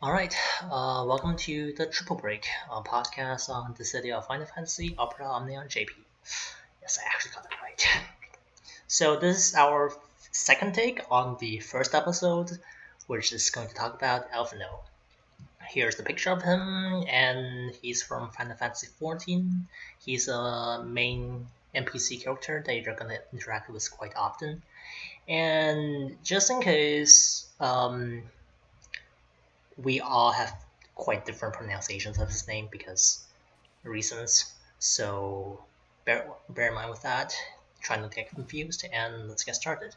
All right, welcome to the Triple Break, a podcast on the city of Final Fantasy, Opera Omnion JP. Yes, I actually got that right. So this is our second take on the first episode, which is going to talk about Alphinaud. Here's the picture of him, and he's from Final Fantasy XIV. He's a main NPC character that you're gonna interact with quite often. And just in case, we all have quite different pronunciations of his name because reasons. So bear in mind with that. Try not to get confused, and let's get started.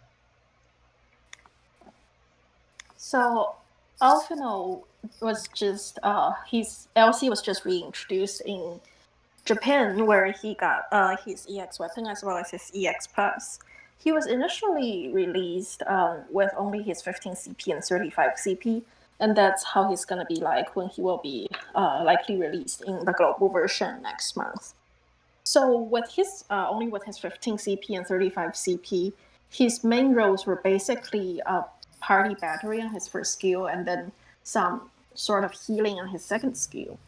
So Alphinaud was just his LC was just reintroduced in Japan, where he got his EX weapon as well as his EX plus. He was initially released with only his 15 CP and 35 CP, and that's how he's gonna be like when he will be likely released in the global version next month. So with his only with his 15 CP and 35 CP, his main roles were basically party battery on his first skill, and then some sort of healing on his second skill.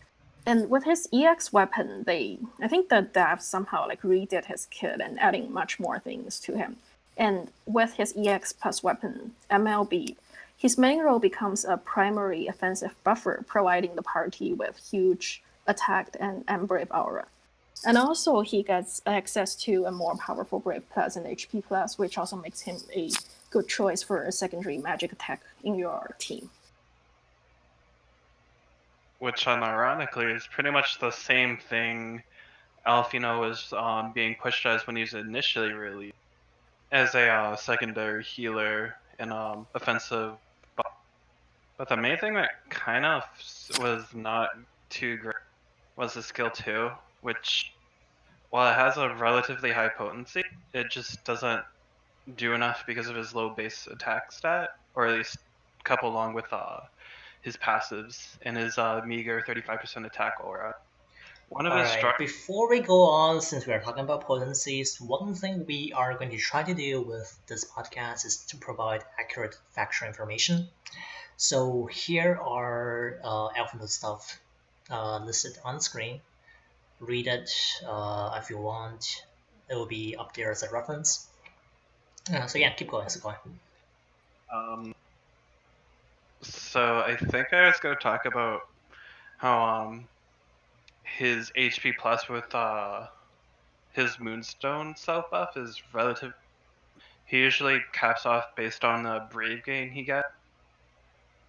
And with his EX weapon, I think the devs somehow like redid his kit and adding much more things to him. And with his EX plus weapon, MLB, his main role becomes a primary offensive buffer, providing the party with huge attack and brave aura. And also, he gets access to a more powerful Brave Plus and HP Plus, which also makes him a good choice for a secondary magic attack in your team. Which, unironically, is pretty much the same thing Alphinaud was being pushed as when he was initially released, as a secondary healer and offensive. But the main thing that kind of was not too great was the skill 2, which, while it has a relatively high potency, it just doesn't do enough because of his low base attack stat, or at least coupled along with his passives and his meager 35% attack aura. Before we go on, since we are talking about potencies, one thing we are going to try to do with this podcast is to provide accurate factual information. So here are Alphabet stuff listed on screen. Read it if you want. It will be up there as a reference. So yeah, keep going. So I think I was going to talk about how his HP plus with his Moonstone self buff is relative. He usually caps off based on the Brave gain he gets,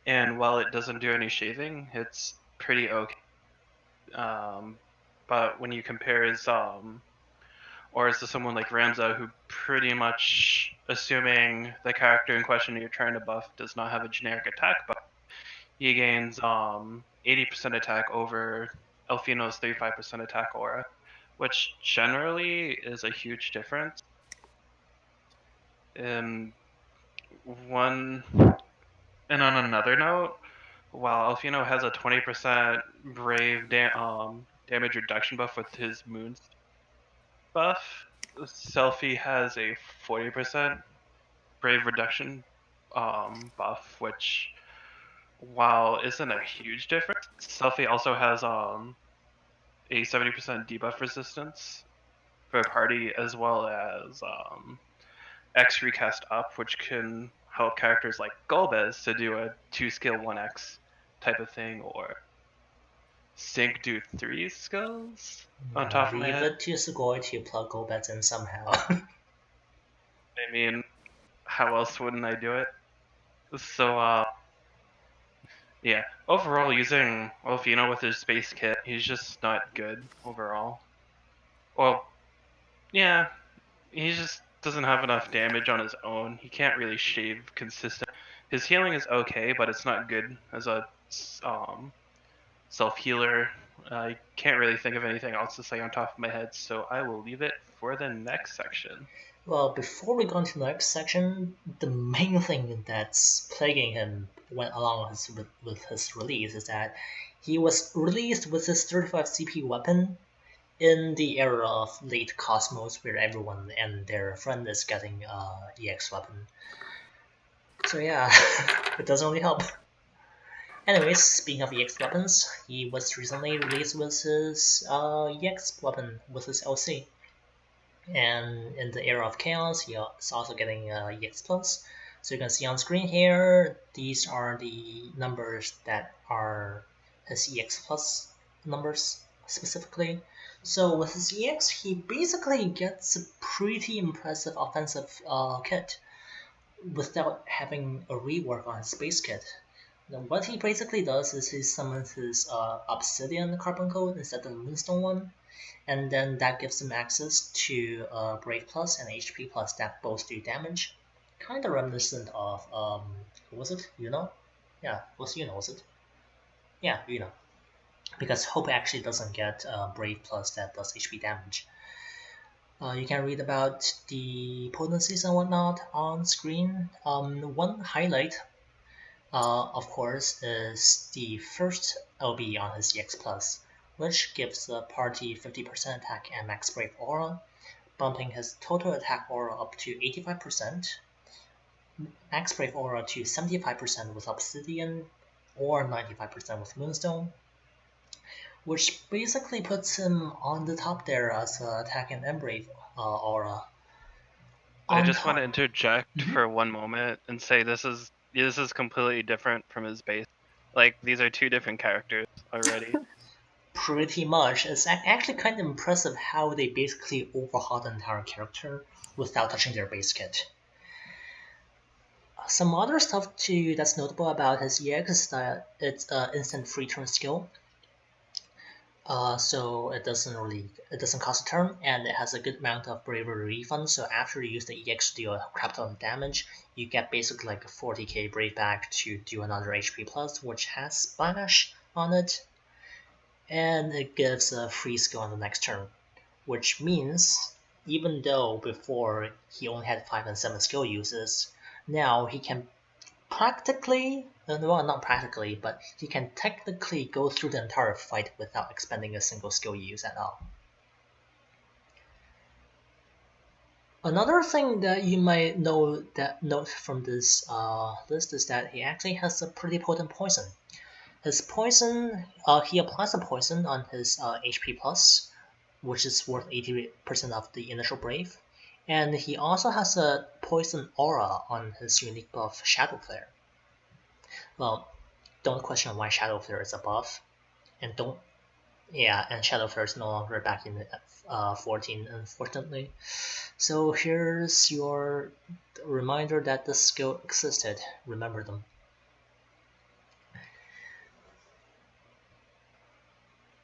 and while it doesn't do any shaving, it's pretty okay. But when you compare his auras to someone like Ramza, who pretty much, assuming the character in question you're trying to buff does not have a generic attack buff, he gains 80% attack over Alphinaud's 35% attack aura, which generally is a huge difference. And on another note, while Alphinaud has a 20% brave damage reduction buff with his moons buff, Selfie has a 40% brave reduction buff, which, while isn't a huge difference, Selfie also has a 70% debuff resistance for a party, as well as X recast up, which can help characters like Golbez to do a 2-skill 1x type of thing, or Sync do 3 skills on top of my head. Leave it to Sugoi to plug Golbez in somehow. I mean, how else wouldn't I do it? So, yeah. Overall, using Alphinaud with his space kit, he's just not good overall. Well, yeah, he just doesn't have enough damage on his own. He can't really shave consistent. His healing is okay, but it's not good as a self-healer. I can't really think of anything else to say on top of my head, so I will leave it for the next section. Well, before we go into the next section, the main thing that's plaguing him went along with his release is that he was released with his 35 CP weapon in the era of late Cosmos, where everyone and their friend is getting EX weapon. So yeah, it doesn't really help. Anyways, speaking of EX weapons, he was recently released with his EX weapon with his LC. And in the era of chaos, he is also getting EX plus. So you can see on screen here, these are the numbers that are his EX plus numbers specifically. So with his EX, he basically gets a pretty impressive offensive kit without having a rework on his base kit. Now, what he basically does is he summons his Obsidian Carbuncle instead of the Moonstone one, and then that gives him access to Brave Plus and HP Plus that both do damage. Kind of reminiscent of, who was it? Yeah, it was was it? Yeah, because Hope actually doesn't get Brave Plus that does HP damage. You can read about the potencies and whatnot on screen. One highlight, of course, is the first LB on his EX Plus, which gives the party 50% attack and max brave aura, bumping his total attack aura up to 85%, max brave aura to 75% with Obsidian, or 95% with Moonstone, which basically puts him on the top there as attack and brave aura. I On just want to top, interject for one moment and say this is completely different from his base. Like these are two different characters already. pretty much, it's actually kind of impressive how they basically overhaul the entire character without touching their base kit. Some other stuff too that's notable about his EX is that it's an instant free turn skill. So it doesn't cost a turn, and it has a good amount of bravery refund. So after you use the EX to deal a crap ton of damage, you get basically like a 40k brave back to do another HP plus, which has splash on it, and it gives a free skill on the next turn, which means even though before he only had 5 and 7 skill uses, now he can practically, well, not practically, but he can technically go through the entire fight without expending a single skill use at all. Another thing that you might note from this list is that he actually has a pretty potent poison. His poison, he applies a poison on his HP plus, which is worth 80% of the initial brave, and he also has a poison aura on his unique buff Shadow Flare. Well, don't question why Shadow Flare is a buff, and Shadow Flare is no longer back in 14, unfortunately. So here's your reminder that this skill existed. Remember them.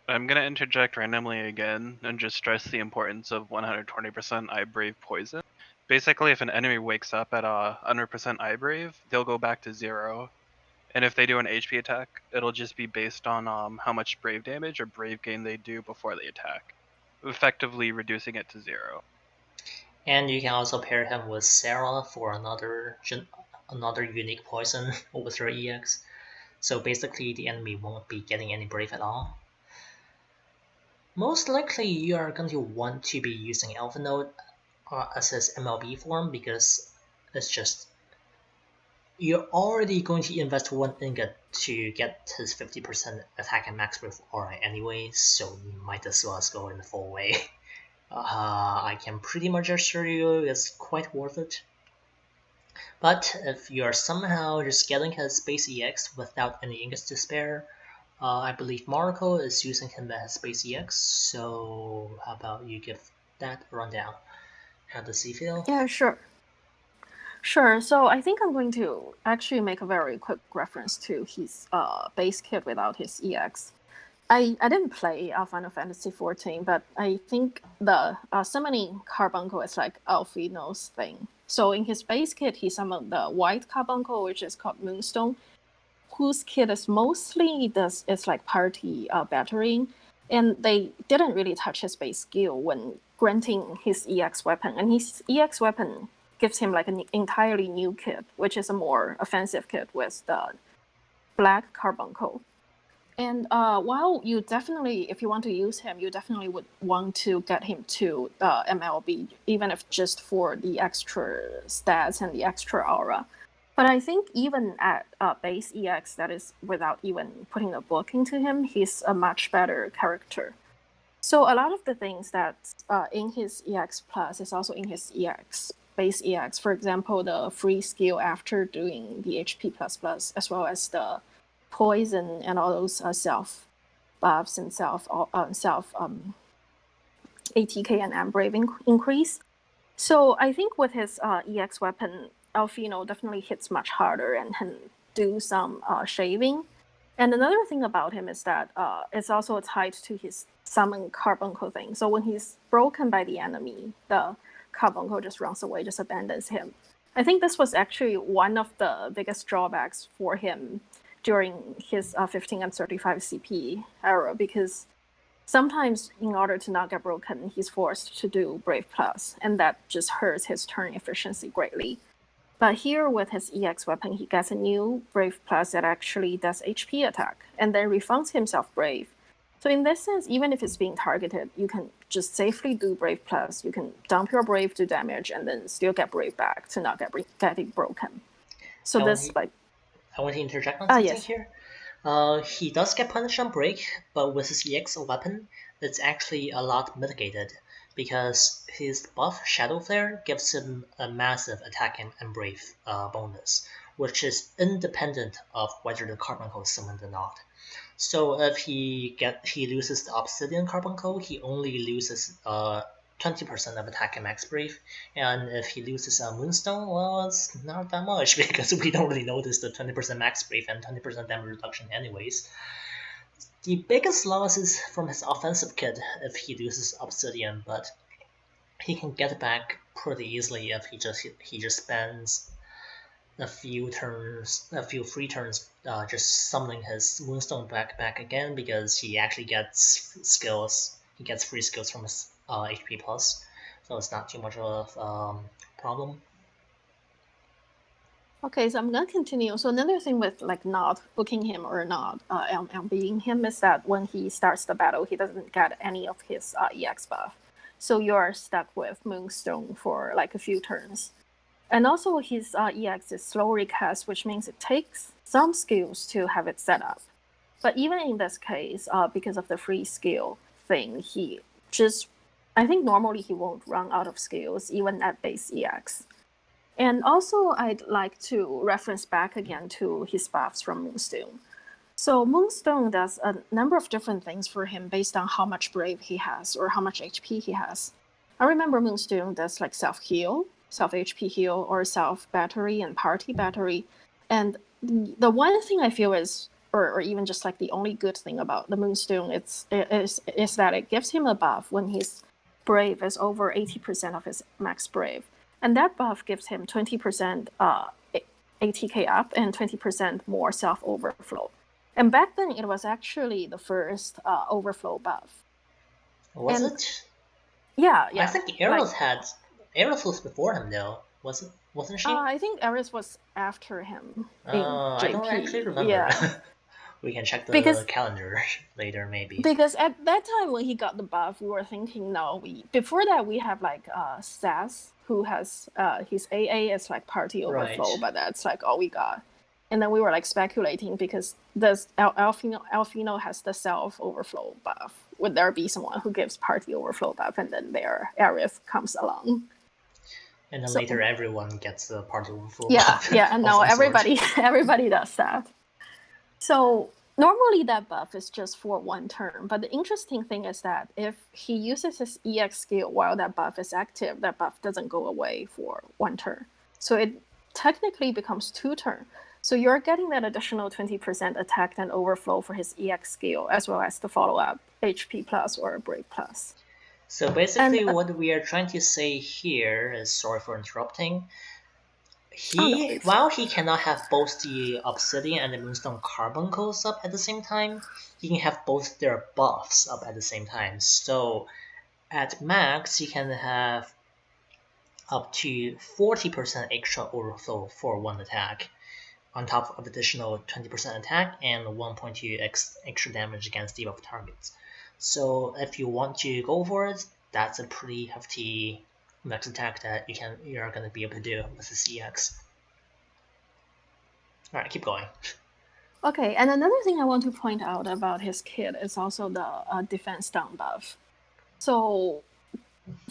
I'm gonna interject randomly again and just stress the importance of 120% Eye Brave poison. Basically, if an enemy wakes up at 100% Eye Brave, they'll go back to 0. And if they do an HP attack, it'll just be based on how much brave damage or brave gain they do before they attack, effectively reducing it to 0. And you can also pair him with Sarah for another unique poison with her EX. So basically, the enemy won't be getting any brave at all. Most likely, you are going to want to be using Alphinaud as his MLB form because it's just you're already going to invest 1 ingot to get his 50% attack and max brave aura anyway, so you might as well go in the full way. I can pretty much assure you it's quite worth it. But if you're somehow just getting his base EX without any ingots to spare, I believe Marco is using him as base EX, so how about you give that a rundown? How does he feel? Yeah, sure. Sure. So I think I'm going to actually make a very quick reference to his base kit without his EX. I didn't play Final Fantasy XIV, but I think the summoning carbuncle is like Alphinaud's thing. So in his base kit, he summoned the white carbuncle, which is called Moonstone, whose kit is mostly it's like party battering, and they didn't really touch his base skill when granting his EX weapon, and his EX weapon gives him like an entirely new kit, which is a more offensive kit with the black carbuncle. And while you definitely, if you want to use him, you definitely would want to get him to the MLB, even if just for the extra stats and the extra aura. But I think even at base EX, that is without even putting a book into him, he's a much better character. So a lot of the things that's in his EX plus is also in his EX base EX. For example, the free skill after doing the HP plus plus, as well as the poison and all those self buffs and self ATK and Ambrave increase. So I think with his EX weapon, Alphinaud definitely hits much harder and can do some shaving. And another thing about him is that it's also tied to his summon carbuncle thing. So when he's broken by the enemy, the carbuncle just runs away, just abandons him. I think this was actually one of the biggest drawbacks for him during his 15 and 35 CP era, because sometimes in order to not get broken, he's forced to do Brave Plus, and that just hurts his turn efficiency greatly. But here with his EX weapon, he gets a new Brave Plus that actually does HP attack, and then refunds himself Brave. So in this sense, even if it's being targeted, you can just safely do Brave Plus, you can dump your Brave to damage, and then still get Brave back to not getting broken. So I this, want I want to interject on something yes. here. He does get punished on break, but with his EX weapon, it's actually a lot mitigated because his buff Shadow Flare gives him a massive attack and brave bonus, which is independent of whether the carbuncle is summoned or not. So if he loses the Obsidian Carbuncle, he only loses 20% of attack and max brave, and if he loses a Moonstone, well, it's not that much because we don't really notice the 20% max brave and 20% damage reduction anyways. The biggest loss is from his offensive kit if he loses Obsidian, but he can get it back pretty easily if he just spends a few free turns, just summoning his Moonstone back again, because he actually gets skills. He gets free skills from his HP plus, so it's not too much of a problem. Okay, so I'm gonna continue. So another thing with like not booking him or not being him is that when he starts the battle, he doesn't get any of his EX buff. So you're stuck with Moonstone for like a few turns. And also his EX is slow recast, which means it takes some skills to have it set up. But even in this case, because of the free skill thing, I think normally he won't run out of skills even at base EX. And also, I'd like to reference back again to his buffs from Moonstone. So Moonstone does a number of different things for him based on how much Brave he has or how much HP he has. I remember Moonstone does like self-heal, self-HP heal, or self-battery and party battery. And the one thing I feel is, or even just like the only good thing about the Moonstone is that it gives him a buff when his Brave is over 80% of his max Brave. And that buff gives him 20% ATK up and 20% more self-overflow. And back then, it was actually the first overflow buff. Was it? Yeah. I think Eros was before him though. Wasn't she? I think Eris was after him in JP. I don't actually remember. Yeah. We can check the Because calendar later, maybe. Because at that time when he got the buff, we were thinking, no, before that we have like Sass, who has his AA as like party overflow, Right. but that's like all we got. And then we were like speculating because this Alphinaud has the self overflow buff. Would there be someone who gives party overflow buff, and then their Aerith comes along? And then later everyone gets the party overflow Yeah, buff. yeah, and now everybody does that. So normally that buff is just for one turn, but the interesting thing is that if he uses his EX skill while that buff is active, that buff doesn't go away for one turn. So it technically becomes 2 turns. So you're getting that additional 20% attack and overflow for his EX skill, as well as the follow-up HP plus or Brave plus. So basically what we are trying to say here is, sorry for interrupting, while he cannot have both the Obsidian and the Moonstone Carbuncles up at the same time, he can have both their buffs up at the same time. So at max, he can have up to 40% extra overflow for one attack, on top of additional 20% attack and 1.2 extra damage against debuff targets. So if you want to go for it, that's a pretty hefty max attack that you're going to be able to do with the CX. All right, keep going. Okay, and another thing I want to point out about his kit is also the defense down buff. So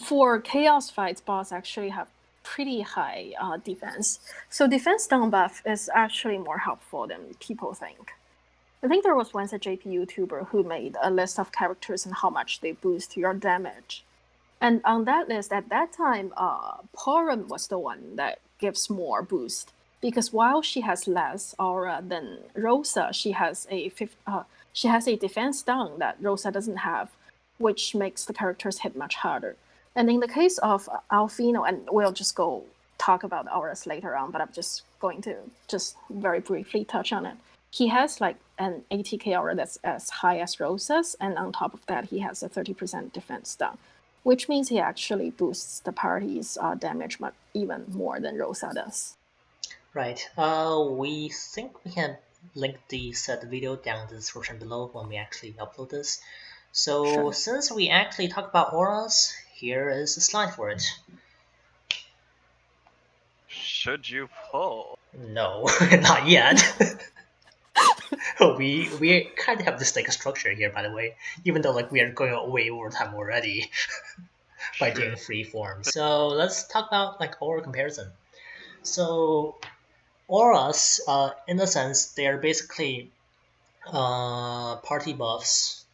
for chaos fights, boss actually have pretty high defense. So defense down buff is actually more helpful than people think. I think there was once a JP YouTuber who made a list of characters and how much they boost your damage. And on that list, at that time, Porum was the one that gives more boost. Because while she has less aura than Rosa, she has a defense down that Rosa doesn't have, which makes the characters hit much harder. And in the case of Alphinaud, and we'll just go talk about auras later on, but I'm just going to just very briefly touch on it. He has like an 80k aura that's as high as Rosa's, and on top of that, he has a 30% defense down, which means he actually boosts the party's damage even more than Rosa does. Right. We think we can link the said video down in the description below when we actually upload this. So Sure. since we actually talk about auras, here is a slide for it. Should you pull? No, not yet. we kind of have this like structure here, by the way, even though like we are going way over time already by True. doing free form. So let's talk about like aura comparison. So auras, in a sense, they are basically party buffs.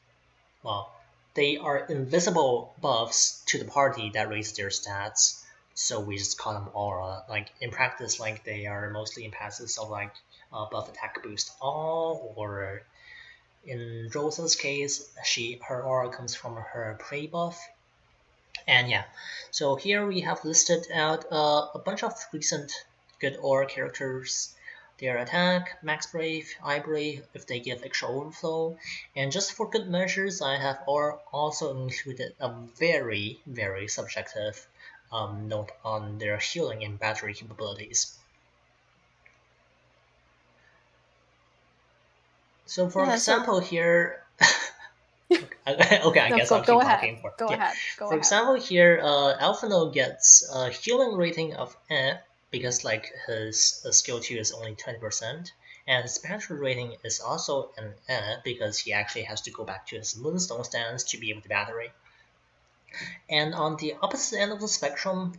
Well, they are invisible buffs to the party that raise their stats. So we just call them aura. Like in practice, like they are mostly in passives of like buff attack boost all, or in Rosa's case, her aura comes from her prey buff. And yeah, so here we have listed out a bunch of recent good aura characters, their attack, max brave, eye brave, if they give extra overflow. And just for good measures, I have also included a very, very subjective note on their healing and battery capabilities. So for example here, okay, I guess I'll keep talking for. Go ahead. For example, here, Alphinaud gets a healing rating of because like his skill 2 is only 20%, and his battery rating is also an because he actually has to go back to his Moonstone stance to be able to battery. And on the opposite end of the spectrum,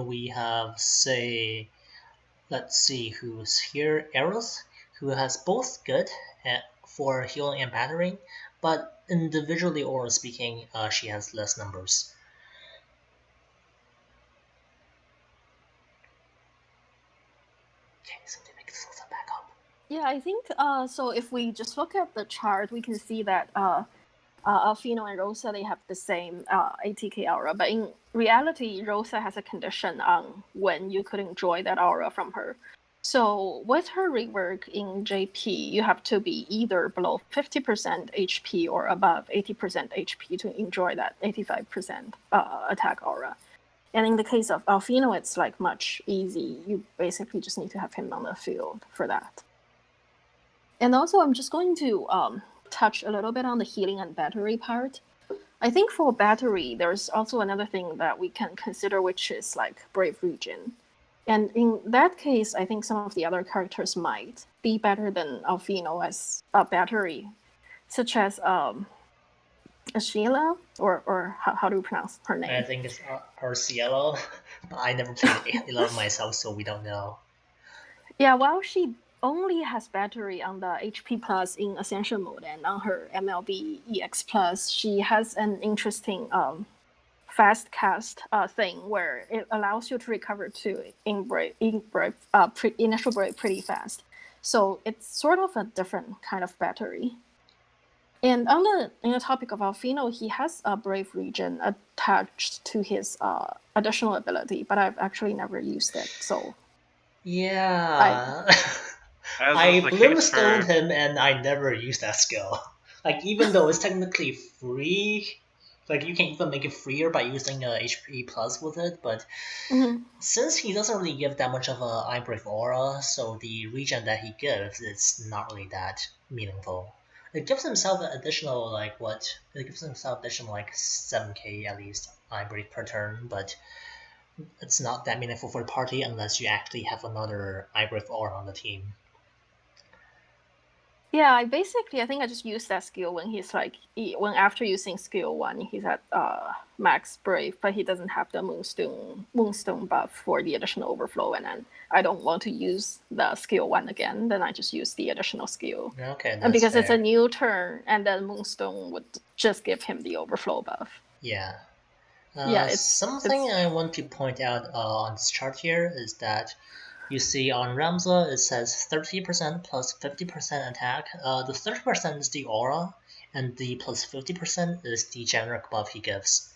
we have, say, let's see who's here, Aerith, who has both good for healing and battering, but individually or speaking, she has less numbers. Okay, so they make this back up. Yeah, I think so. If we just look at the chart, we can see that Alphinaud and Rosa, they have the same 80k aura, but in reality, Rosa has a condition on when you could enjoy that aura from her. So with her rework in JP, you have to be either below 50% HP or above 80% HP to enjoy that 85% attack aura. And in the case of Alphinaud, it's like much easy. You basically just need to have him on the field for that. And also, I'm just going to touch a little bit on the healing and battery part. I think for battery, there's also another thing that we can consider, which is like Brave Region. And in that case, I think some of the other characters might be better than Alphinaud as a battery, such as Sheila, or how do you pronounce her name? I think it's Arcielo, but I never played 11 myself, so we don't know. Yeah, while she only has battery on the HP Plus in Ascension mode, and on her MLB EX Plus, she has an interesting fast cast thing where it allows you to recover to initial break pretty fast. So it's sort of a different kind of battery. And on the topic of Alphinaud, he has a Brave Region attached to his additional ability, but I've actually never used it. So yeah, I brimstoned him and I never used that skill. Like even though it's technically free, like you can even make it freer by using a HP plus with it, but since he doesn't really give that much of a eye brave aura, so the region that he gives is not really that meaningful. It gives himself an additional like what? It gives himself additional like 7k at least eye brave per turn, but it's not that meaningful for the party unless you actually have another eye brave aura on the team. Yeah, I think I just used that skill when he's like when after using skill 1 he's at max brave, but he doesn't have the moonstone buff for the additional overflow, and then I don't want to use the skill 1 again, then I just use the additional skill. Okay, And that's because fair. it's a new turn, and then moonstone would just give him the overflow buff. Yeah. Yeah, Something I want to point out on this chart here is that you see on Ramza it says 30% plus 50% attack. The 30% is the aura, and the plus 50% is the generic buff he gives.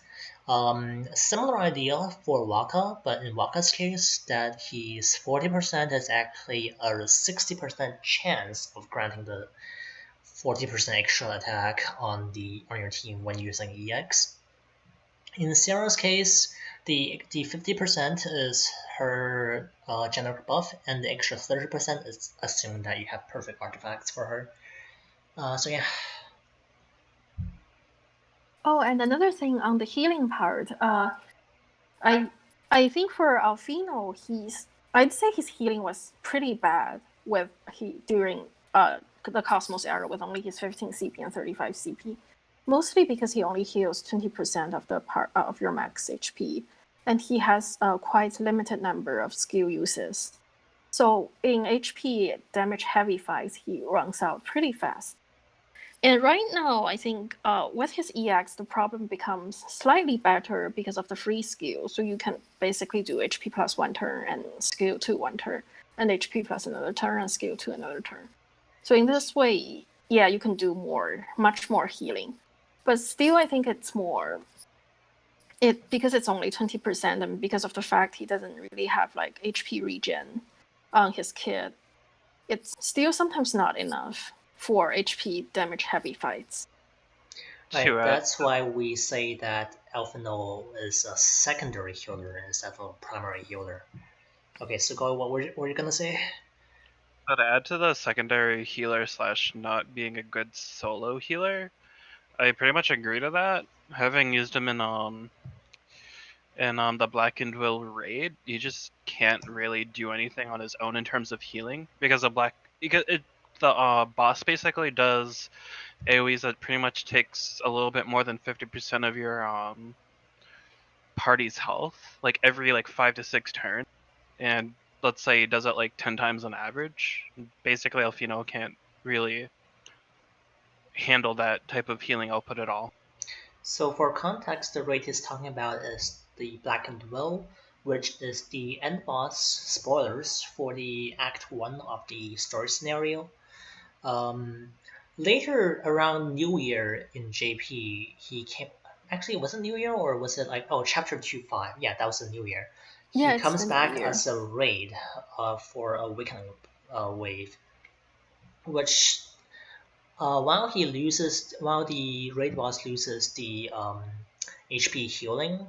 Similar idea for Waka, but in Waka's case, that he's 40% is actually a 60% chance of granting the 40% extra attack on your team when using EX. In Sarah's case, the 50% is her generic buff, and the extra 30% is assuming that you have perfect artifacts for her. So yeah. Oh, and another thing on the healing part, I think for Alphinaud, I'd say his healing was pretty bad during the Cosmos era with only his 15 CP and 35 CP, mostly because he only heals 20% of the part of your max HP, and he has a quite limited number of skill uses. So in HP damage heavy fights, he runs out pretty fast. And right now, I think with his EX, the problem becomes slightly better because of the free skill. So you can basically do HP plus 1 turn and skill 2 1 turn, and HP plus another turn and skill 2 another turn. So in this way, yeah, you can do much more healing. But still, I think it's more because it's only 20%, and because of the fact he doesn't really have like HP regen on his kit, it's still sometimes not enough for HP damage heavy fights. Right, that's why we say that Alphinaud is a secondary healer instead of a primary healer. Okay, so Go, what were you gonna say? So to add to the secondary healer / not being a good solo healer, I pretty much agree to that. Having used him in the Blackened Will raid, he just can't really do anything on his own in terms of healing because the boss basically does AoEs that pretty much takes a little bit more than 50% of your party's health, like every 5 to 6 turns, and let's say he does it 10 times on average. Basically, Alphinaud can't really handle that type of healing output at all. So for context, the raid he's talking about is the Blackened Will, which is the end boss spoilers for the Act 1 of the story scenario. Later around New Year in JP, he came. Actually, was it New Year or was it Chapter 2.5? Yeah, that was the New Year. He comes back as a raid for a Awakening wave, which while the raid boss loses the HP healing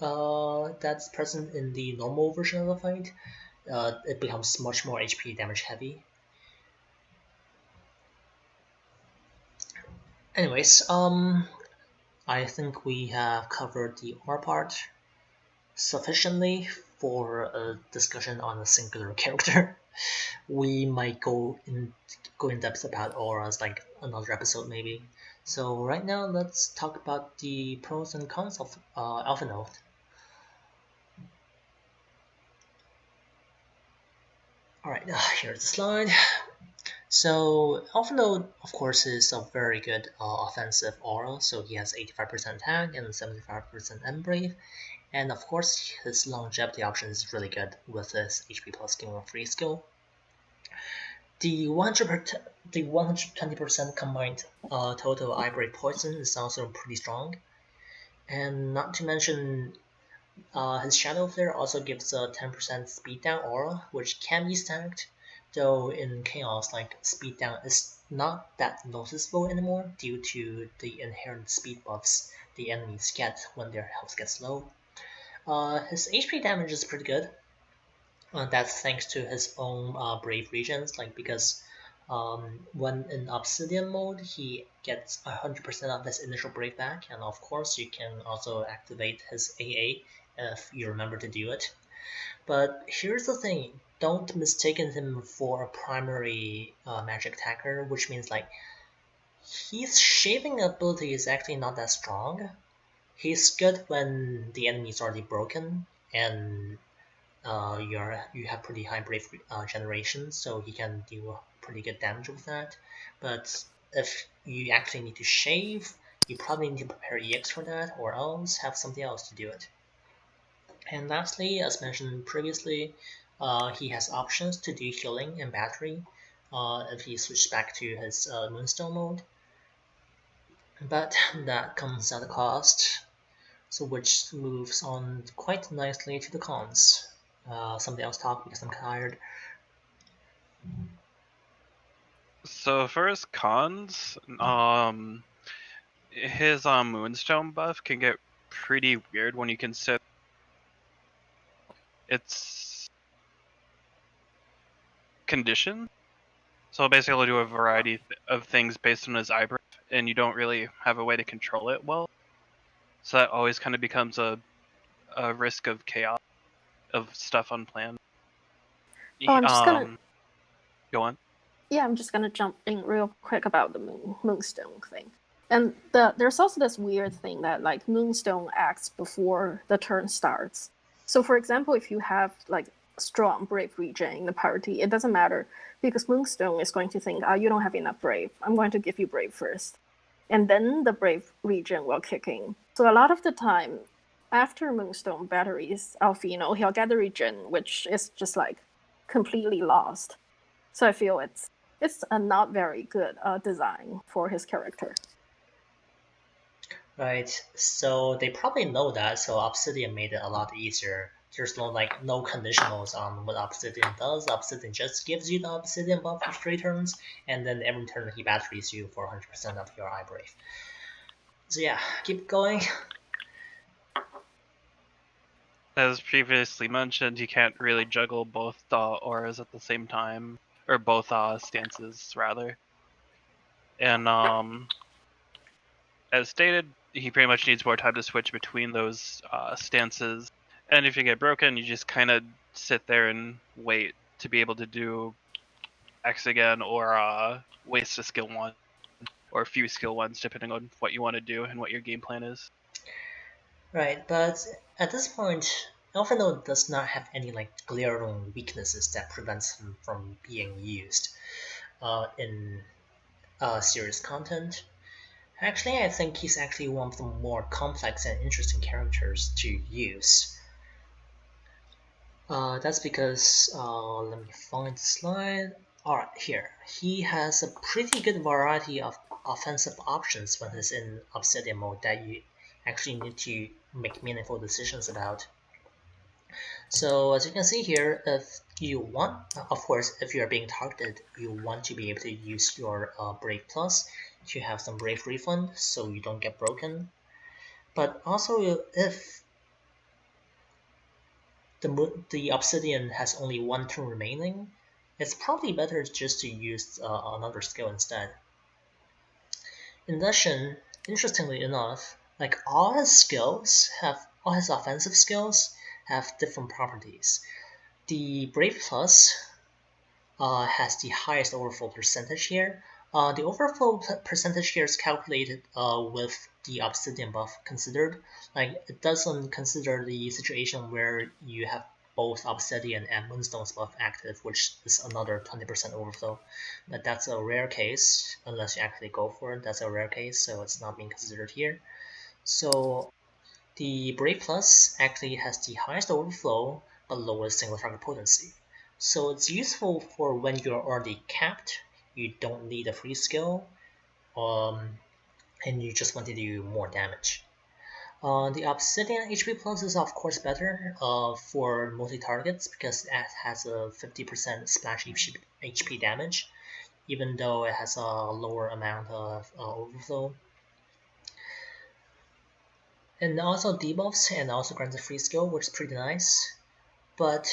that's present in the normal version of the fight, it becomes much more HP damage heavy. Anyways, I think we have covered the aura part sufficiently for a discussion on a singular character. We might go in depth about auras like another episode maybe. So right now let's talk about the pros and cons of Alphinaud. Alright, here's the slide. So Alphinaud, of course, is a very good offensive aura. So he has 85% attack and 75% end brave. And of course, his longevity option is really good with his HP plus skill and free skill. The 120% combined total eye break poison is also pretty strong. And not to mention, his Shadow Flare also gives a 10% speed down aura, which can be stacked, though in Chaos, speed down is not that noticeable anymore due to the inherent speed buffs the enemies get when their health gets low. His HP damage is pretty good. That's thanks to his own brave regions, because when in Obsidian mode, he gets 100% of his initial brave back, and of course you can also activate his AA if you remember to do it. But here's the thing, don't mistaken him for a primary magic attacker, which means like his shaving ability is actually not that strong. He's good when the enemy is already broken and you have pretty high brave generation, so he can do pretty good damage with that. But if you actually need to shave, you probably need to prepare EX for that, or else have something else to do it. And lastly, as mentioned previously, he has options to do healing and battery if he switches back to his Moonstone mode. But that comes at a cost, so which moves on quite nicely to the cons. Something else talk because I'm tired. So for his cons, his Moonstone buff can get pretty weird when you consider its condition. So basically, he'll do a variety of things based on his eyebrow, and you don't really have a way to control it well. So that always kind of becomes a risk of chaos, of stuff unplanned. Oh, I'm just gonna. Go on. Yeah, I'm just gonna jump in real quick about the Moonstone thing. And there's also this weird thing that like Moonstone acts before the turn starts. So for example, if you have like strong Brave regen in the party, it doesn't matter because Moonstone is going to think, you don't have enough Brave. I'm going to give you Brave first. And then the Brave regen will kick in. So a lot of the time, after Moonstone batteries Alphinaud, he'll get the regen, which is just like completely lost. So I feel it's a not very good design for his character. Right, so they probably know that, so Obsidian made it a lot easier. There's no conditionals on what Obsidian does. Obsidian just gives you the Obsidian buff for 3 turns, and then every turn he batteries you for 100% of your Eye Brave. So yeah, keep going. As previously mentioned, he can't really juggle both auras at the same time, or both stances rather. And as stated, he pretty much needs more time to switch between those stances. And if you get broken, you just kind of sit there and wait to be able to do X again, or waste a skill 1, or a few skill 1s, depending on what you want to do and what your game plan is. Right, but at this point, Alphinaud does not have any glaring weaknesses that prevents him from being used in serious content. Actually, I think he's actually one of the more complex and interesting characters to use. That's because, let me find the slide. Alright, here. He has a pretty good variety of offensive options when he's in Obsidian mode that you actually need to make meaningful decisions about. So as you can see here, if you want, of course, if you're being targeted, you want to be able to use your Brave Plus to have some Brave refund so you don't get broken. But also, if the Obsidian has only 1 turn remaining, it's probably better just to use another skill instead. In addition, interestingly enough, all his offensive skills have different properties. The Brave Plus has the highest overflow percentage here. The overflow percentage here is calculated with the Obsidian buff considered. It doesn't consider the situation where you have both Obsidian and Moonstone's buff active, which is another 20% overflow. But that's a rare case, unless you actually go for it. That's a rare case, so it's not being considered here. So the Brave Plus actually has the highest overflow, but lowest single target potency. So it's useful for when you're already capped, you don't need a free skill, and you just want to do more damage. The Obsidian HP Plus is of course better for multi-targets because it has a 50% splash HP damage, even though it has a lower amount of overflow. And also debuffs and also grants a free skill, which is pretty nice. But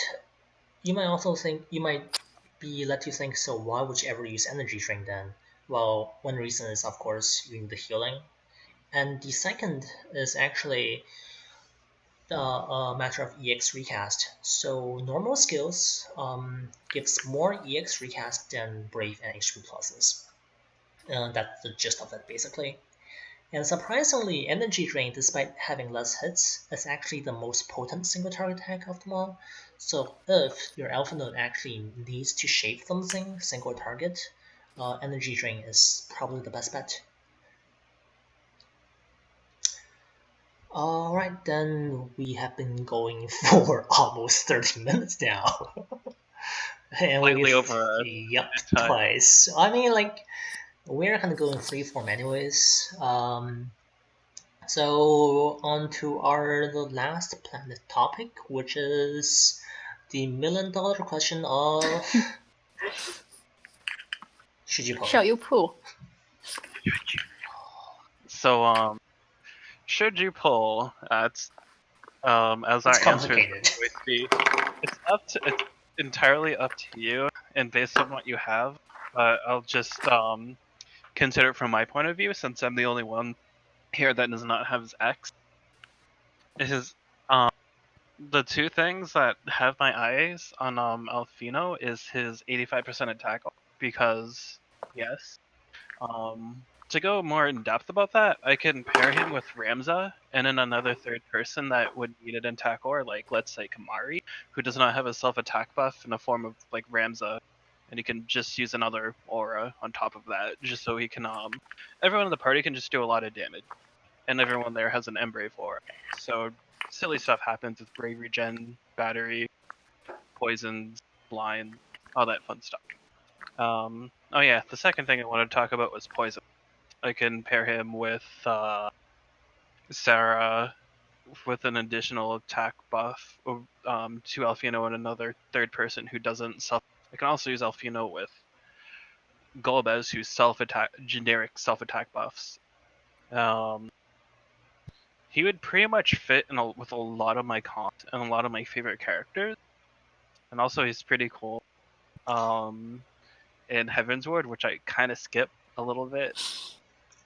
you might be led to think, so why would you ever use energy drink then? Well, one reason is of course using the healing, and the second is actually a matter of EX recast. So normal skills gives more EX recast than Brave and HP pluses. That's the gist of it basically. And surprisingly, Energy Drain, despite having less hits, is actually the most potent single target attack of them all. So if your Alphinaud actually needs to shape something single target, Energy Drain is probably the best bet. Alright, then we have been going for almost 30 minutes now. And Slightly over yep, time. twice. I mean, like, we're kind of going freeform anyways. So on to the last planet topic, which is the $1,000,000 question of should you pull? Shall you pull? So, should you pull? As our It's answer is complicated. going to be, it's entirely up to you, and based on what you have. But I'll just consider it from my point of view, since I'm the only one here that does not have his X. Is the two things that have my eyes on Alphinaud is his 85% attack, because yes. To go more in depth about that, I can pair him with Ramza and then another third person that would need an attack aura, like let's say Kamari, who does not have a self attack buff in the form of like Ramza, and he can just use another aura on top of that, just so he can everyone in the party can just do a lot of damage, and everyone there has an Embrave aura. So silly stuff happens with Brave Regen, Battery, Poisons, Blind, all that fun stuff. Oh yeah, the second thing I wanted to talk about was Poison. I can pair him with Sarah with an additional attack buff to Alphinaud and another third person who doesn't self. I can also use Alphinaud with Golbez, who's generic self-attack buffs. He would pretty much fit with a lot of my comps and a lot of my favorite characters, and also he's pretty cool. In Heaven's Ward, which I kind of skip a little bit.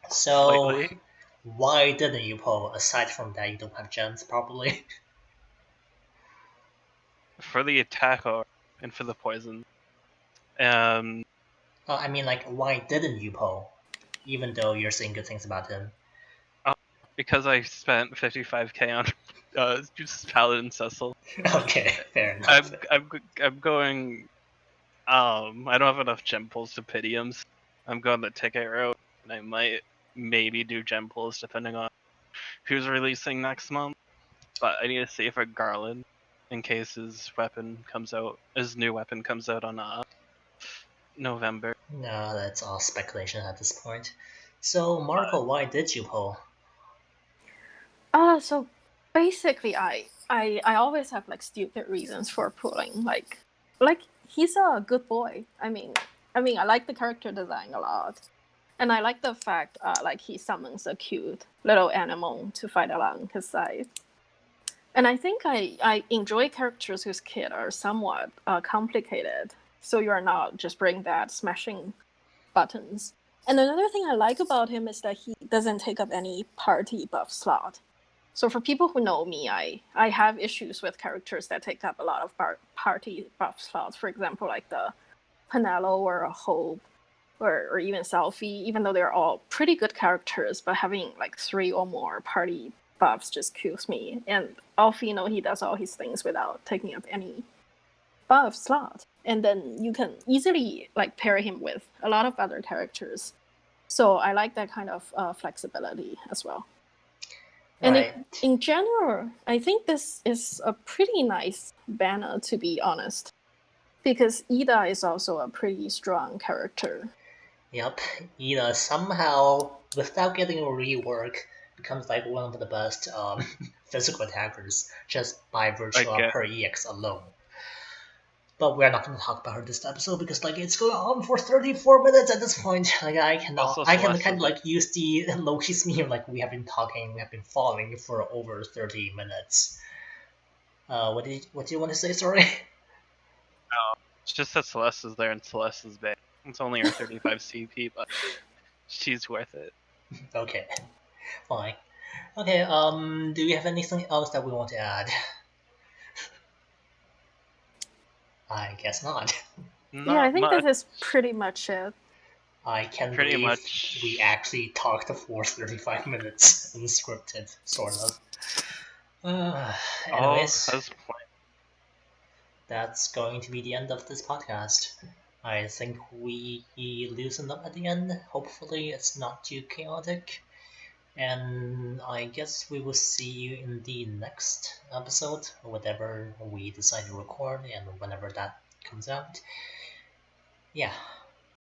So, Slightly. why didn't you pull? Aside from that, you don't have gems probably. For the attack and for the poison. I mean, like, why didn't you pull? Even though you're saying good things about him. Because I spent 55k on just Paladin Cecil. Okay, fair enough. I'm going. I don't have enough gem pulls to pity him. So I'm going the ticket route, and I might maybe do gem pulls depending on who's releasing next month. But I need to save for Garland in case his new weapon comes out on November. No, that's all speculation at this point. So, Marco, why did you pull? So basically, I always have like stupid reasons for pulling. Like he's a good boy. I mean, I like the character design a lot, and I like the fact like he summons a cute little animal to fight along his side. And I think I enjoy characters whose kit are somewhat complicated, so you are not just bring that smashing buttons. And another thing I like about him is that he doesn't take up any party buff slot. So for people who know me, I have issues with characters that take up a lot of party buff slots. For example, like the Penelo or a Hope or even Selfie, even though they're all pretty good characters, but having like 3 or more party buffs just kills me. And Alphinaud, he does all his things without taking up any buff slot. And then you can easily like pair him with a lot of other characters. So I like that kind of flexibility as well. And Right. in general, I think this is a pretty nice banner, to be honest, because Ida is also a pretty strong character. Yep, Ida somehow, without getting a rework, becomes like one of the best physical attackers just by virtue of her EX alone. But we're not going to talk about her this episode because like it's going on for 34 minutes at this point. Like I can kind of like use the Loki's meme, like we have been following for over 30 minutes. What do you want to say? Sorry. It's just that Celeste is there and Celeste is big. It's only her 35 CP, but she's worth it. Okay, fine. Okay, do we have anything else that we want to add? I guess not. Yeah, I Not think much. this is pretty much it. I can't Pretty believe we much. actually talked for 35 minutes unscripted, sort of. All Anyways, as planned. that's going to be the end of this podcast. I think we loosened up at the end. Hopefully, it's not too chaotic. And I guess we will see you in the next episode, whatever we decide to record and whenever that comes out. Yeah.